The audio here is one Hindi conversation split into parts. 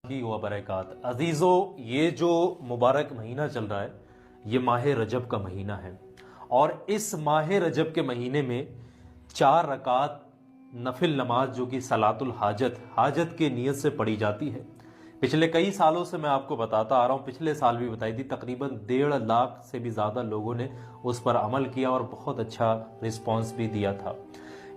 की व बरकात। अजीज़ों, ये जो मुबारक महीना चल रहा है ये माह रजब का महीना है और इस माह रजब के महीने में 4 रकात नफिल नमाज जो कि सलातुल हाजत की नीयत से पढ़ी जाती है। पिछले कई सालों से मैं आपको बताता आ रहा हूँ, पिछले साल भी बताई थी, तकरीबन 1.5 लाख से भी ज़्यादा लोगों ने उस पर अमल किया और बहुत अच्छा रिस्पॉन्स भी दिया था।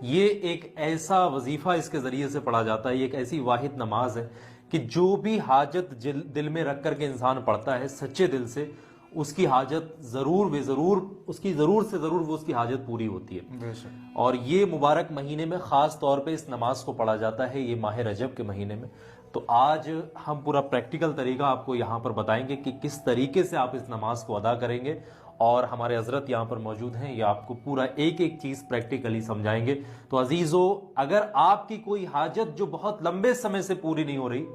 ये एक ऐसा वजीफ़ा इसके ज़रिए से पढ़ा जाता है, ये एक ऐसी वाहिद नमाज है कि जो भी हाजत दिल में रख कर के इंसान पढ़ता है सच्चे दिल से, उसकी हाजत ज़रूर उसकी ज़रूर से ज़रूर वो उसकी हाजत पूरी होती है। और ये मुबारक महीने में ख़ास तौर पे इस नमाज को पढ़ा जाता है, ये माह रजब के महीने में। तो आज हम पूरा प्रैक्टिकल तरीका आपको यहाँ पर बताएंगे कि किस तरीके से आप इस नमाज को अदा करेंगे, और हमारे हजरत यहाँ पर मौजूद हैं, ये आपको पूरा एक एक चीज़ प्रैक्टिकली समझाएंगे। तो अजीज़ों, अगर आपकी कोई हाजत जो बहुत लंबे समय से पूरी नहीं हो रही,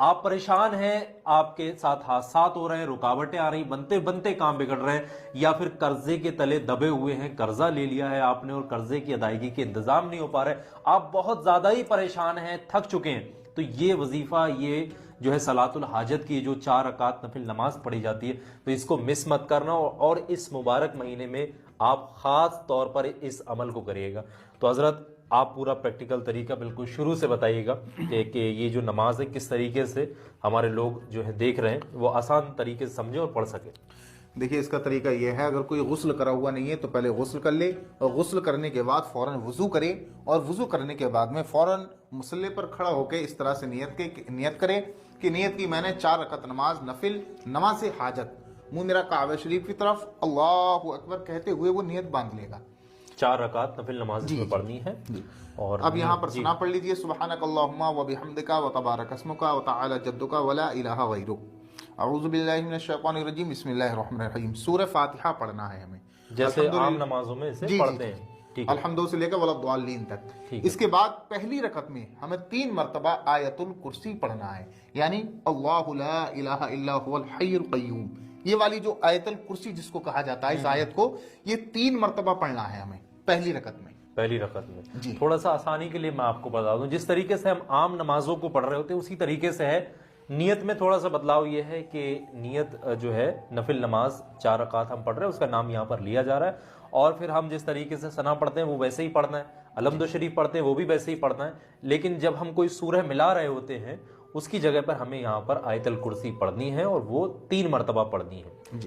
आप परेशान हैं, आपके साथ हादसात हो रहे हैं, रुकावटें आ रही, बनते बनते काम बिगड़ रहे हैं, या फिर कर्जे के तले दबे हुए हैं, कर्जा ले लिया है आपने और कर्जे की अदायगी के इंतजाम नहीं हो पा रहे, आप बहुत ज्यादा ही परेशान हैं, थक चुके हैं, तो ये वजीफा, ये जो है सलातुल हाजत की जो 4 रकात नफिल नमाज पढ़ी जाती है, तो इसको मिस मत करना और इस मुबारक महीने में आप खास तौर पर इस अमल को करिएगा। तो हजरत, आप पूरा प्रैक्टिकल तरीका बिल्कुल शुरू से बताइएगा कि ये जो नमाज है किस तरीके से हमारे लोग जो है देख रहे हैं वो आसान तरीके से समझे और पढ़ सके। देखिए, इसका तरीका यह है, अगर कोई गुस्ल करा हुआ नहीं है तो पहले गुस्ल कर ले, और गुस्ल करने के बाद फौरन वुजू करे, और वुजू करने के बाद में फौरन मुसल्ले पर खड़ा होकर इस तरह से नियत करे कि नियत की मैंने 4 रकात नमाज नफिल नमाज से हाजत, मुंह मेरा काबा शरीफ की तरफ अल्लाहु अकबर कहते हुए वो नियत बांध लेगा। 4 रकात नफिल नमाज इसमें पढ़नी है। और अब यहाँ पर सुना पढ़ लीजिए, सुबहानक अल्लाहुम्मा व बिहम्दिका व तबारक अस्मुका व तआला जद्दुका व ला इलाहा गैरुक, अऊज़ु बिल्लाहि मिनश शैतानिर रजीम, बिस्मिल्लाहिर रहमानिर रहीम। सूरह फातिहा पढ़ना है हमें, जैसे आम नमाजों में इसे पढ़ते हैं, ठीक है, अल्हम्दुलिल्लाह से लेकर वलद्दालीन तक। इसके बाद पहली रकत में हमें 3 मरतबा आयतुल कुर्सी पढ़ना है, यानी अल्लाहु ला इलाहा इल्ला हुवल हय्युल क़य्यूम, ये वाली जो आयतुल कुर्सी जिसको कहा जाता है, इस आयत को ये 3 मरतबा पढ़ना है हमें पहली रकत में। जी, थोड़ा सा आसानी के लिए मैं आपको बता दूं, जिस तरीके से हम आम नमाजों को पढ़ रहे होते हैं उसी तरीके से है। नियत में थोड़ा सा बदलाव यह है कि नियत जो है नफिल नमाज 4 रकात हम पढ़ रहे हैं उसका नाम यहाँ पर लिया जा रहा है, और फिर हम जिस तरीके से सना पढ़ते हैं वो वैसे ही पढ़ना है, अलहम्दु शरीफ पढ़ते हैं वो भी वैसे ही पढ़ना है, लेकिन जब हम कोई सूरह मिला रहे होते हैं उसकी जगह पर हमें यहाँ पर आयतुल कुर्सी पढ़नी है और वो 3 मरतबा पढ़नी है।